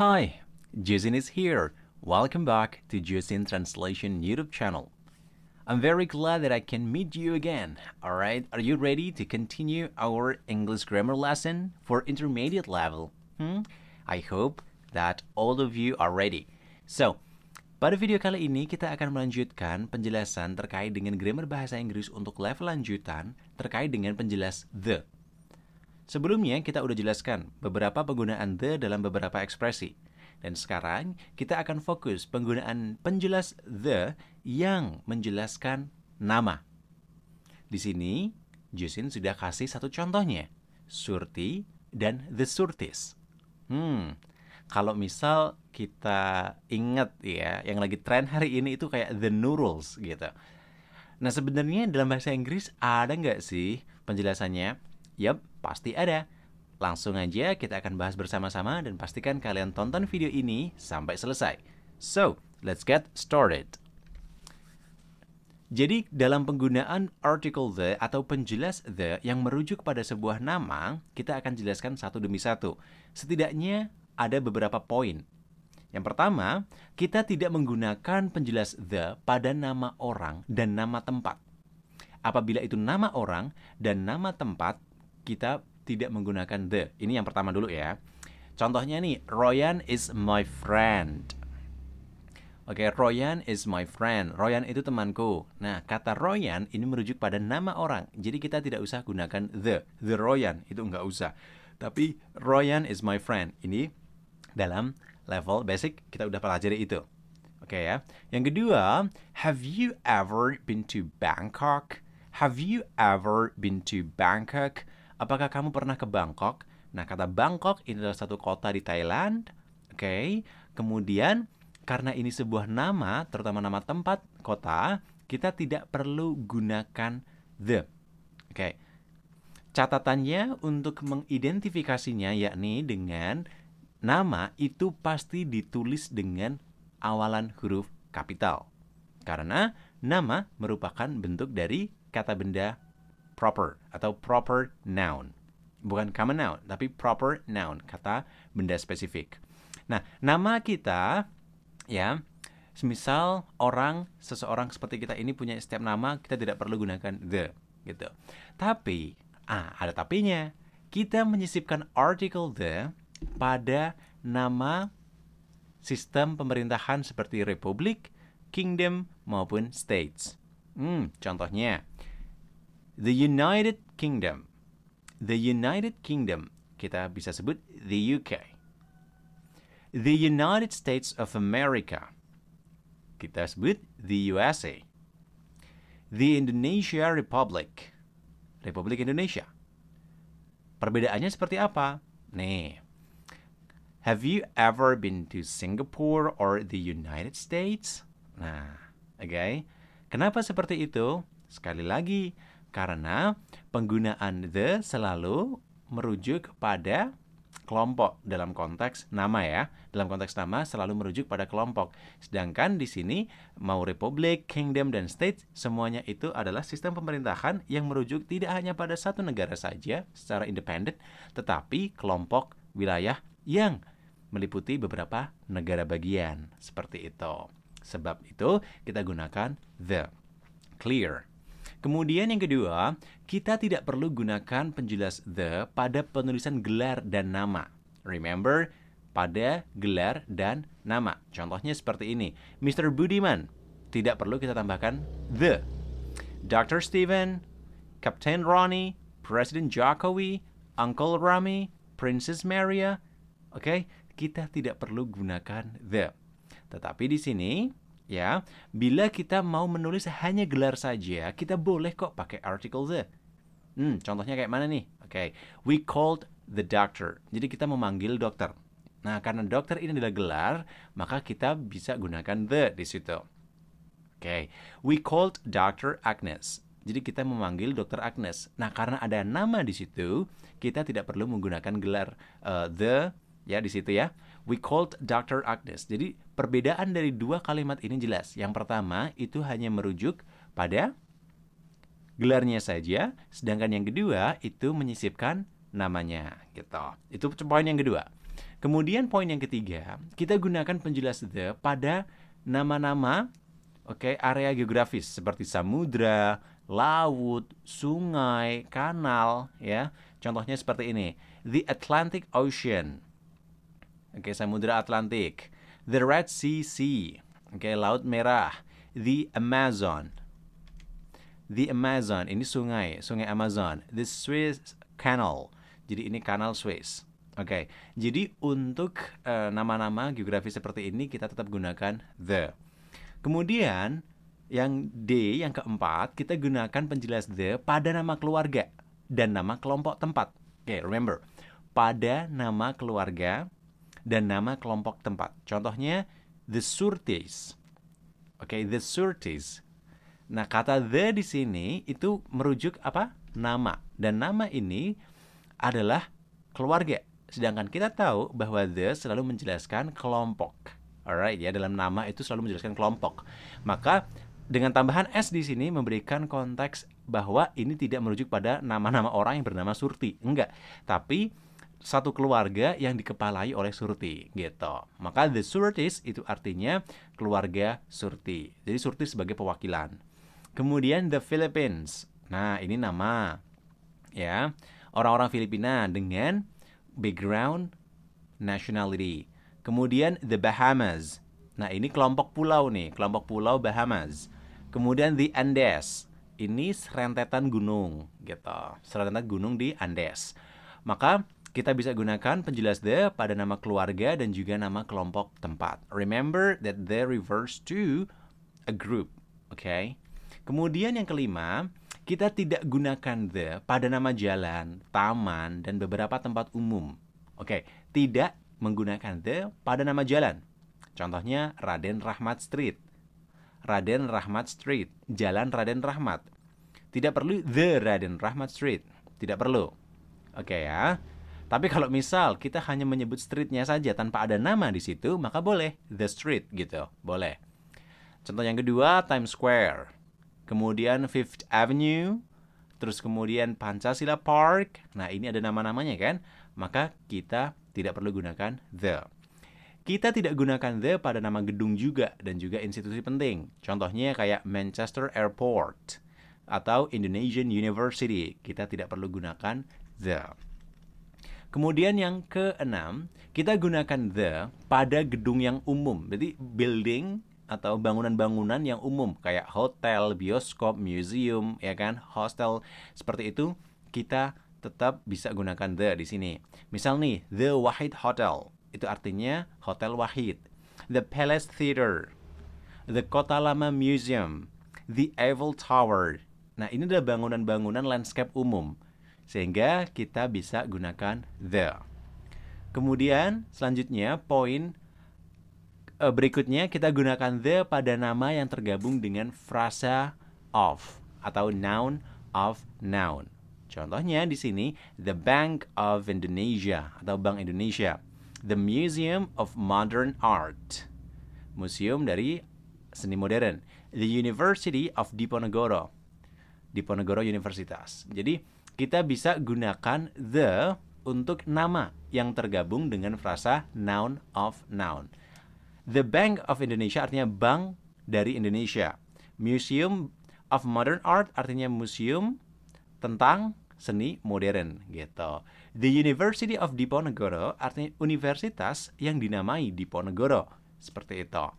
Hi, Jason is here. Welcome back to Jason Translation YouTube channel. I'm very glad that I can meet you again. Alright, are you ready to continue our English grammar lesson for intermediate level? I hope that all of you are ready. So, pada video kali ini kita akan melanjutkan penjelasan terkait dengan grammar bahasa Inggris untuk level lanjutan terkait dengan penjelas the. Sebelumnya kita udah jelaskan beberapa penggunaan the dalam beberapa ekspresi. Dan sekarang kita akan fokus penggunaan penjelas the yang menjelaskan nama. Di sini Jason sudah kasih satu contohnya, Surti dan the Surtis. Kalau misal kita ingat ya, yang lagi tren hari ini itu kayak the noodles gitu. Nah sebenarnya dalam bahasa Inggris ada nggak sih penjelasannya? Yap, pasti ada. Langsung aja kita akan bahas bersama-sama dan pastikan kalian tonton video ini sampai selesai. So, let's get started. Jadi, dalam penggunaan article the atau penjelas the yang merujuk pada sebuah nama, kita akan jelaskan satu demi satu. Setidaknya ada beberapa poin. Yang pertama, kita tidak menggunakan penjelas the pada nama orang dan nama tempat. Apabila itu nama orang dan nama tempat, kita tidak menggunakan the. Ini yang pertama dulu ya. Contohnya nih, Royan is my friend. Oke, Royan is my friend. Royan itu temanku. Nah, kata Royan ini merujuk pada nama orang. Jadi kita tidak usah gunakan the. The Royan, itu nggak usah. Tapi Royan is my friend. Ini dalam level basic kita udah pelajari itu. Oke ya. Yang kedua, have you ever been to Bangkok? Have you ever been to Bangkok? Apakah kamu pernah ke Bangkok? Nah, kata Bangkok ini adalah satu kota di Thailand. Oke. Kemudian, karena ini sebuah nama, terutama nama tempat, kota, kita tidak perlu gunakan the. Oke. Catatannya untuk mengidentifikasinya yakni dengan nama itu pasti ditulis dengan awalan huruf kapital. Karena nama merupakan bentuk dari kata benda proper atau proper noun. Bukan common noun, tapi proper noun, kata benda spesifik. Nah, nama kita ya, semisal seseorang seperti kita ini punya setiap nama, kita tidak perlu gunakan the gitu. Tapi, ada tapinya. Kita menyisipkan article the pada nama sistem pemerintahan seperti republik, kingdom maupun states. Contohnya The United Kingdom. The United Kingdom. Kita bisa sebut the UK. The United States of America. Kita sebut the USA. The Indonesia Republic. Republik Indonesia. Perbedaannya seperti apa? Nih. Have you ever been to Singapore or the United States? Nah, oke. Kenapa seperti itu? Sekali lagi, karena penggunaan the selalu merujuk pada kelompok dalam konteks nama ya. Dalam konteks nama selalu merujuk pada kelompok. Sedangkan di sini mau republik, kingdom, dan state semuanya itu adalah sistem pemerintahan yang merujuk tidak hanya pada satu negara saja secara independen, tetapi kelompok wilayah yang meliputi beberapa negara bagian. Seperti itu. Sebab itu kita gunakan the. Clear. Kemudian yang kedua, kita tidak perlu gunakan penjelas the pada penulisan gelar dan nama. Remember, pada gelar dan nama. Contohnya seperti ini. Mr. Budiman, tidak perlu kita tambahkan the. Dr. Steven, Captain Ronnie, Presiden Jokowi, Uncle Rami, Princess Maria. Oke, kita tidak perlu gunakan the. Tetapi di sini ya, bila kita mau menulis hanya gelar saja, kita boleh kok pakai article the. Contohnya kayak mana nih? Oke, we called the doctor. Jadi kita memanggil dokter. Nah, karena dokter ini adalah gelar, maka kita bisa gunakan the di situ. Oke, we called Dr. Agnes. Jadi kita memanggil Dr. Agnes. Nah, karena ada nama di situ, kita tidak perlu menggunakan gelar the ya di situ ya. We called Dr. Agnes. Jadi perbedaan dari dua kalimat ini jelas. Yang pertama itu hanya merujuk pada gelarnya saja, sedangkan yang kedua itu menyisipkan namanya gitu. Itu poin yang kedua. Kemudian poin yang ketiga, kita gunakan penjelas the pada nama-nama area geografis seperti samudra, laut, sungai, kanal ya. Contohnya seperti ini. The Atlantic Ocean. Samudra Atlantik. The Red Sea. Laut Merah. The Amazon. The Amazon, ini sungai Amazon. The Suez Canal. Jadi ini kanal Suez. Jadi untuk nama-nama geografis seperti ini kita tetap gunakan the. Kemudian yang D, yang keempat, kita gunakan penjelas the pada nama keluarga dan nama kelompok tempat. Remember, pada nama keluarga dan nama kelompok tempat. Contohnya the Surtees. The Surtees. Nah, kata the di sini itu merujuk apa? Nama. Dan nama ini adalah keluarga. Sedangkan kita tahu bahwa the selalu menjelaskan kelompok. Alright, ya, dalam nama itu selalu menjelaskan kelompok. Maka dengan tambahan S di sini memberikan konteks bahwa ini tidak merujuk pada nama-nama orang yang bernama Surti. Enggak. Tapi satu keluarga yang dikepalai oleh Surti gitu. Maka the Surtees itu artinya keluarga Surti. Jadi Surti sebagai pewakilan. Kemudian the Philippines. Nah, ini nama ya, orang-orang Filipina dengan background nationality. Kemudian the Bahamas. Nah, ini kelompok pulau nih, kelompok pulau Bahamas. Kemudian the Andes. Ini serentetan gunung gitu. Serentetan gunung di Andes. Maka kita bisa gunakan penjelas the pada nama keluarga dan juga nama kelompok tempat. Remember that the refers to a group. Kemudian yang kelima, kita tidak gunakan the pada nama jalan, taman, dan beberapa tempat umum. Tidak menggunakan the pada nama jalan. Contohnya Raden Rahmat Street. Raden Rahmat Street, Jalan Raden Rahmat. Tidak perlu the Raden Rahmat Street. Tidak perlu. Ya. Tapi kalau misal kita hanya menyebut streetnya saja tanpa ada nama di situ, maka boleh the street gitu. Boleh. Contoh yang kedua, Times Square. Kemudian Fifth Avenue, terus kemudian Pancasila Park. Nah, ini ada nama-namanya kan? Maka kita tidak perlu gunakan the. Kita tidak gunakan the pada nama gedung juga dan juga institusi penting. Contohnya kayak Manchester Airport atau Indonesian University. Kita tidak perlu gunakan the. Kemudian yang keenam, kita gunakan the pada gedung yang umum. Jadi building atau bangunan-bangunan yang umum kayak hotel, bioskop, museum, ya kan, hostel seperti itu, kita tetap bisa gunakan the di sini. Misal nih, the Wahid Hotel, itu artinya hotel Wahid. The Palace Theater, the Kota Lama Museum, the Eiffel Tower. Nah, ini adalah bangunan-bangunan landscape umum, sehingga kita bisa gunakan the. Kemudian selanjutnya poin berikutnya kita gunakan the pada nama yang tergabung dengan frasa of atau noun of noun. Contohnya di sini the Bank of Indonesia atau Bank Indonesia, the Museum of Modern Art, museum dari seni modern, the University of Diponegoro, Diponegoro Universitas. Jadi kita bisa gunakan the untuk nama yang tergabung dengan frasa noun of noun. The Bank of Indonesia artinya bank dari Indonesia. Museum of Modern Art artinya museum tentang seni modern gitu. The University of Diponegoro artinya universitas yang dinamai Diponegoro. Seperti itu.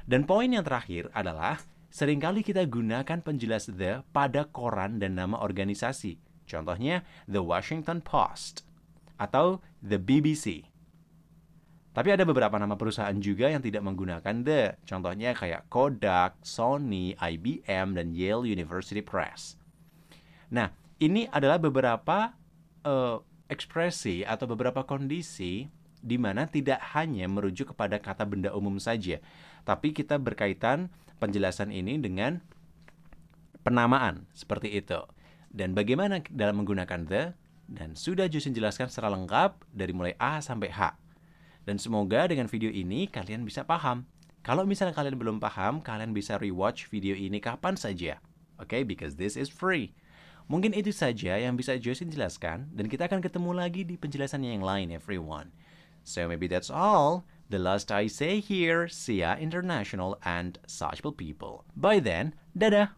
Dan poin yang terakhir adalah seringkali kita gunakan penjelas the pada koran dan nama organisasi. Contohnya The Washington Post atau The BBC. Tapi ada beberapa nama perusahaan juga yang tidak menggunakan the. Contohnya kayak Kodak, Sony, IBM, dan Yale University Press. Nah, ini adalah beberapa ekspresi atau beberapa kondisi di mana tidak hanya merujuk kepada kata benda umum saja, tapi kita berkaitan penjelasan ini dengan penamaan seperti itu. Dan bagaimana dalam menggunakan the? Dan sudah Jusin jelaskan secara lengkap dari mulai A sampai H. Dan semoga dengan video ini kalian bisa paham. Kalau misalnya kalian belum paham, kalian bisa rewatch video ini kapan saja. Because this is free. Mungkin itu saja yang bisa Jusin jelaskan, dan kita akan ketemu lagi di penjelasan yang lain, everyone. So maybe that's all. The last I say here, see ya international and sociable people. Bye then, dadah!